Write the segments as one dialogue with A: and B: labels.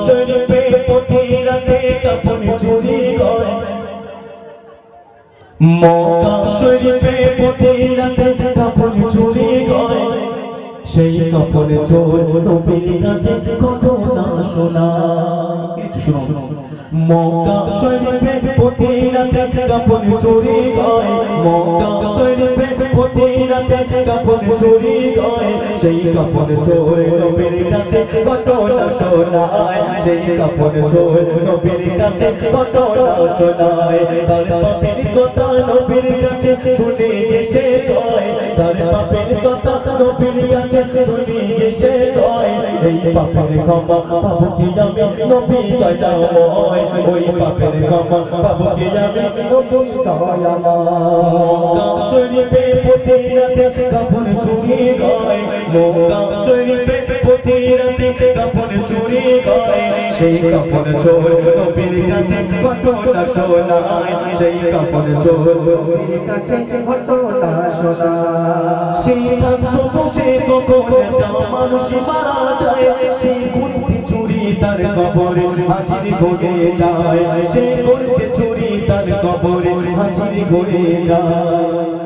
A: শরীফে প্রতি রাতে কাফন চুরি হয় মক্কা শরীফে প্রতি রাতে কাফন চুরি হয় সেই কাফন চোর নবীর কাছে ঘটনা শোনায় শুনো মক্কা শরীফে প্রতি রাতে কাফন চুরি হয় মক্কা শরীফে প্রতি রাতে কাফন চুরি হয় সেই কাফন চোর নবীর কাছে ঘটনা শোনায় সেই কাফন চোর নবীর কাছে ঘটনা শোনায় তার পাপের কথা নবীর কাছে শুনে এসে কয় তার পাপের কথা নবীর কাছে শুনে এসে কয় এই পাপের ক্ষমা পাবো কি আমি নবী দয়াময় ওই পাপের ক্ষমা পাবো কি আমি নবী দয়াময় মক্কা শরীফে প্রতি রাতে কাফন চুরি হয় মক্কা শরীফে প্রতি রাতে কাফন চুরি হয় সেই কাফন চোর নবীর কাছে ঘটনা শোনায় সেই কাফন চোর নবীর কাছে ঘটনা শোনায় সেই থাকতো বসে কখন একটা মানুষ মারা যায় সেই করতে চুরি তার কবরে হাজির হয়ে যায় সেই করতে চুরি তার কবরে হাজির হয়ে যায়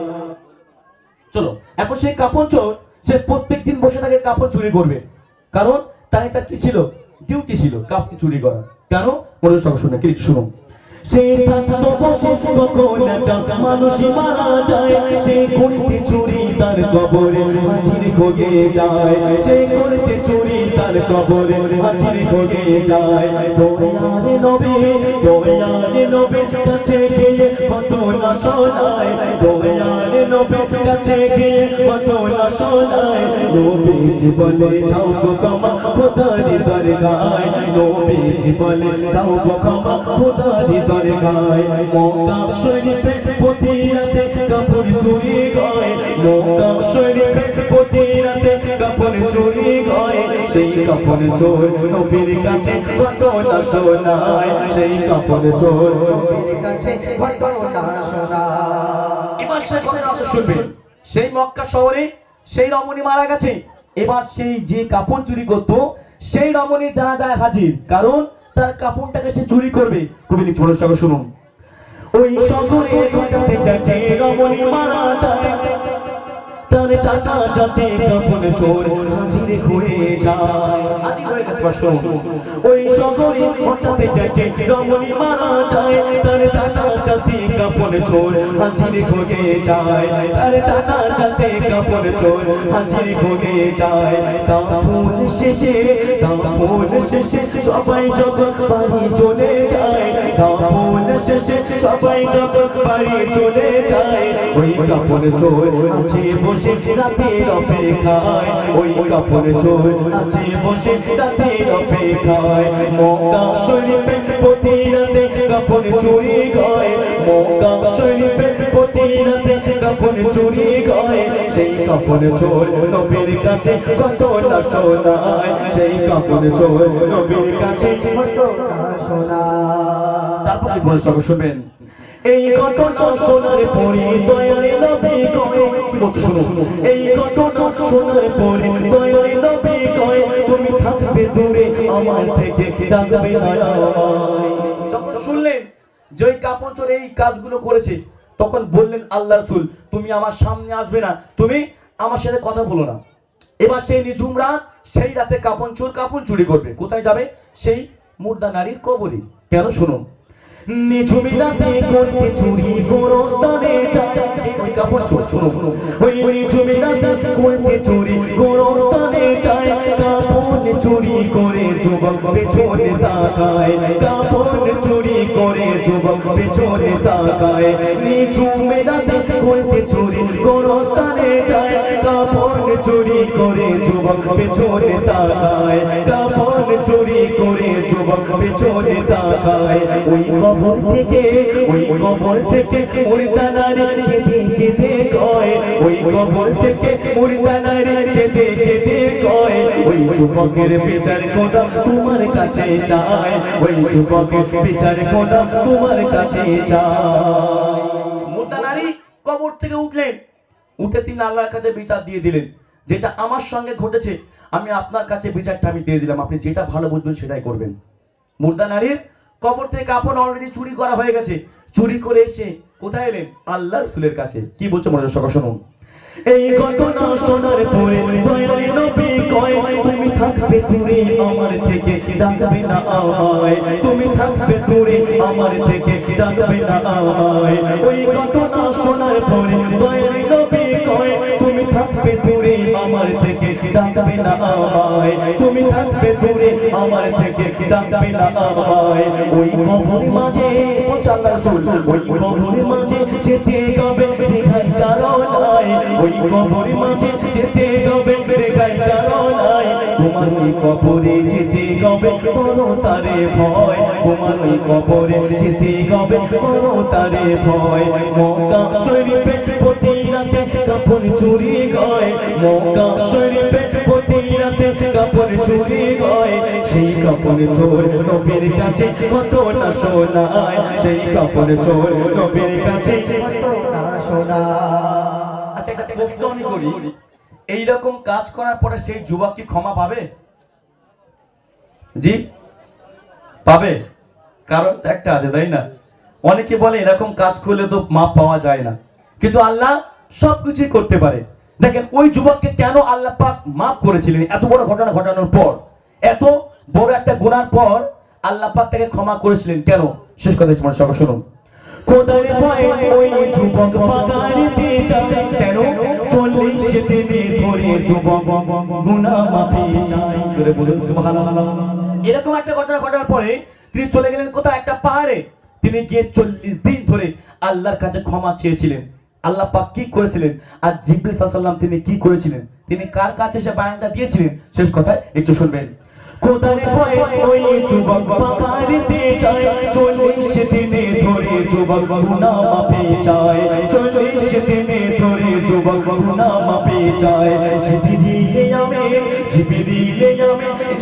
A: চলো এখন সেই কাফন চোর সে প্রত্যেকদিন বসে থাকে কাফন চুরি করবে কারণ তার একটা কি ছিল ডিউটি ছিল কাফন চুরি করা কেন মনে সব শুনে কি শুনুন সেই থাকতো বসে কখন একটা মানুষ মারা যায় সেই করতে চুরি তার কবরে হাজির হয়ে যায় সেই করতে চুরি তার কবরে হাজির হয়ে যায় দয়ারে নবী কাছে গিয়ে ঘটনা শোনায় দয়ারে নবীর কাছে গিয়ে ঘটনা শোনায় নবীজি বলে যাও গো ক্ষমা খোদার দরগায় নবীজি বলে যাও গো ক্ষমা খোদার দরগায় মক্কা শরীফে প্রতি রাতে কাফন চুরি হয় মক্কা শরীফে প্রতি রাতে কাফন চুরি হয় সেই কাফন চোর নবীর কাছে ঘটনা শোনায় সেই কাফন চোর নবীর কাছে ঘটনা শোনায় এবার সে ঘটনা শুনবে সেই মক্কা শহরে সেই রমণী মারা গেছে এবার সেই যে কাফন চুরি করতো সেই রমণী জানাজায় হাজির কারণ তার কাফনটাকে সে চুরি করবে কবি লিখছে সঙ্গে শুনুন ওই শহরে ঘটাতে যাকে রমণী মারা যায় তার চাচা যাতে কাফন চোর হাজির হয়ে যায় হাজির হয়ে গেছে শুনুন ওই শহরে ঘটাতে যাকে রমণী মারা যায় তার চাচা যাতে কাফন চোর হাজির হয়ে যায় তার চাচা যাতে কাফন চোর হাজির হয়ে যায় কাফন শেষে সবাই যখন বাড়ি চলে যায় কাফন শেষে সবাই যখন বাড়ি চলে যায় ওই কাফন চোর আছে বসে রাতের অপেক্ষায় ওই কাফন চোর আছে বসে রাতের অপেক্ষায় মক্কা শরীফে প্রতি রাতে কাফন চুরি হয় মক্কা শরীফে প্রতি রাতে কাফন চুরি হয় সেই কাফন চোর নবীর কাছে ঘটনা শোনায় সেই কাফন চোর নবীর কাছে ঘটনা শোনায় তারপর কি সব শুনবেন এই ঘটনা শোনার পরে দয়ারে নবী কয় কি বলছো শুনো এই ঘটনা শোনার পরে দয়ারে নবী কয় তুমি থাকবে দূরে আমার থেকে ডাকবে না আমায় যখন শুনলেন যে ওই কাফন চোর এই কাজগুলো করেছে তখন বললেন আল্লাহর রাসূল তুমি আমার সামনে আসবে না তুমি আমার সাথে কথা বলো না এবার সেই নিঝুম রাত সেই রাতে কাফন চোর কাফন চুরি করবে কোথায় যাবে সেই মুর্দা নারীর কবরে কেন শুনুন নিঝুম রাতে করতে চুরি গোরস্থানে যায় ওই কাফন চোর শুনো ওই নিঝুম রাতে করতে চুরি গোরস্থানে যায় কাফন চুরি করে যুবক পেছনে তাকায় কাফন চুরি করে যুবক পেছনে তাকায় নিঝুম রাতে করতে চুরি গোরস্থানে যায় কাফন চুরি করে যুবক পেছনে তাকায় কাফন চুরি করে যুবক পেছনে তাকায় ওই কবর থেকে মুর্দা নারী কেঁদে কেঁদে কয় ওই কবর থেকে মুর্দা নারী কেঁদে কেঁদে কয় ওই যুবকের বিচার খোদা তোমার কাছে চায় ওই যুবকের বিচার খোদা তোমার কাছে চায় মুর্দা নারী কবর থেকে উঠলেন উঠে তিনি আল্লাহর কাছে বিচার দিয়ে দিলেন যেটা আমার সঙ্গে ঘটেছে আমি আপনার কাছে বিচারটা আমি দিয়ে দিলাম আপনি যেটা ভালো বুঝবেন সেটাই করবেন মুর্দা নারীর কবর থেকে কাপড় অলরেডি চুরি করা হয়ে গেছে। চুরি করে এসে কোথায় এলেন? আল্লাহ রাসূলের কাছে। কি বলছে মনোযোগ সহকারে শুনুন। এই ঘটনা শোনার পরে দয়ার নবী কয়, তুমি থাকবে দূরে আমার থেকে, ডাকবে না আমায়। তুমি থাকবে দূরে আমার থেকে, ডাকবে না আমায়। ওই ঘটনা শোনার পরে দয়ার নবী কয়, তুমি থাকবে দূরে আমার থেকে, ডাকবে না আমায়। তুমি থাকবে দূরে আমার থেকে, ডাকবে না আমায়। ওই কবরের মাঝে ও আল্লাহ রাসূল, ওই কবরের মাঝে যেতে হবে দেখাই কারণ নাই। ওই কবরের মাঝে যেতে হবে দেখাই কারণ নাই। তোমার ওই কবরে যেতে হবে করো তারে ভয়। তোমার ওই কবরে যেতে হবে করো তারে ভয়। মক্কা শরীফে প্রতি রাতে কাপড় চুরি হয়। মক্কা শরীফে প্রতি রাতে কাপড় চুরি হয়। সেই কাপড় চোর নবীর কাছে ঘটনা শোনায়। সেই কাপড় চোর নবীর কাছে ঘটনা শোনায়। আচ্ছা, একটা প্রশ্ন আমি করি, এইরকম কাজ করার পরে সেই যুবক কি ক্ষমা পাবে? জি পাবে? কারণ তো একটা আছে, তাই না? অনেকে বলে এরকম কাজ করলে তো মাপ পাওয়া যায় না, কিন্তু আল্লাহ সবকিছুই করতে পারে। দেখেন ওই যুবককে কেন আল্লাহ পাক মাফ করেছিলেন? এত বড় ঘটনা ঘটানোর পর, এত বড় একটা গুনার পর আল্লাহ পাক তাকে ক্ষমা করেছিলেন কেন? শেষ কথা তোমরা সবাই শুনুন। খোদার ভয়ে ওই যুবক পাগাড়িতে যায় কেন? 40 দিনে ধরে যুবক গুনাহ মাফি চায়। করে বলুন সুবহানাল্লাহ। এরকম একটা ঘটনা ঘটার পরে তিনি চলে গেলেন কোথায়? একটা পাহাড়ে। তিনি গিয়ে 40 দিন ধরে আল্লাহর কাছে ক্ষমা চেয়েছিলেন। আল্লাহ পাক কি করেছিলেন? আর জিবরিল সাল্লাল্লাহু আলাইহি ওয়াসাল্লাম তিনি কি করেছিলেন? তিনি কার কাছে সে বায়ানটা দিয়েছিলেন? শেষ কথা একটু শুনবেন। খোদার ভয়ে ওই যুবক পাহাড়িতে যায় 40 দিনে ধরে যুবক গুনাহ মাফি চায়। 40 দিনে ধরে যুবক গুনাহ মাফি চায়। জিবরিল আমিন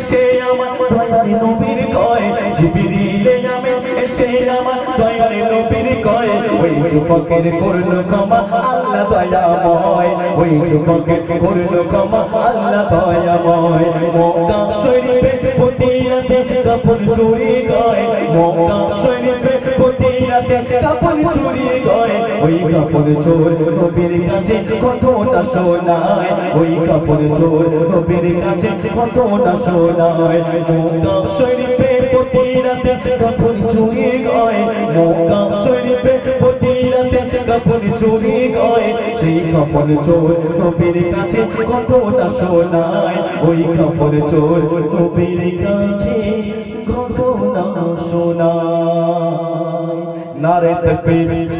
A: সে আমার দয়ার নবীর কয়। জিবরিল আমিন সে আমার দয়ার নবীর কয়। ওই যুবকের করল ক্ষমা আল্লাহ দয়াময়। ওই যুবকের করল ক্ষমা আল্লাহ দয়াময়। মক্কা শরীফে প্রতি রাতে কাপড় চুরি হয়। মক্কা শরীফে প্রতি রাতে কাপড় চুরি হয়। ওই কাপড় চোর নবীর কাছে ঘটনা শোনায়। ওই কাপড় চোর নবীর কাছে ঘটনা শোনায়। মক্কা শরীফে প্রতি রাতে কাপড় চুরি হয়। মক্কা শরীফে প্রতি রাতে কাপড় চুরি হয়। সেই কাপড় চোর নবীর কাছে ঘটনা শোনায়। ওই কাপড় চোর নবীর কাছে ঘটনা শোনায়। নারে তাকবীর।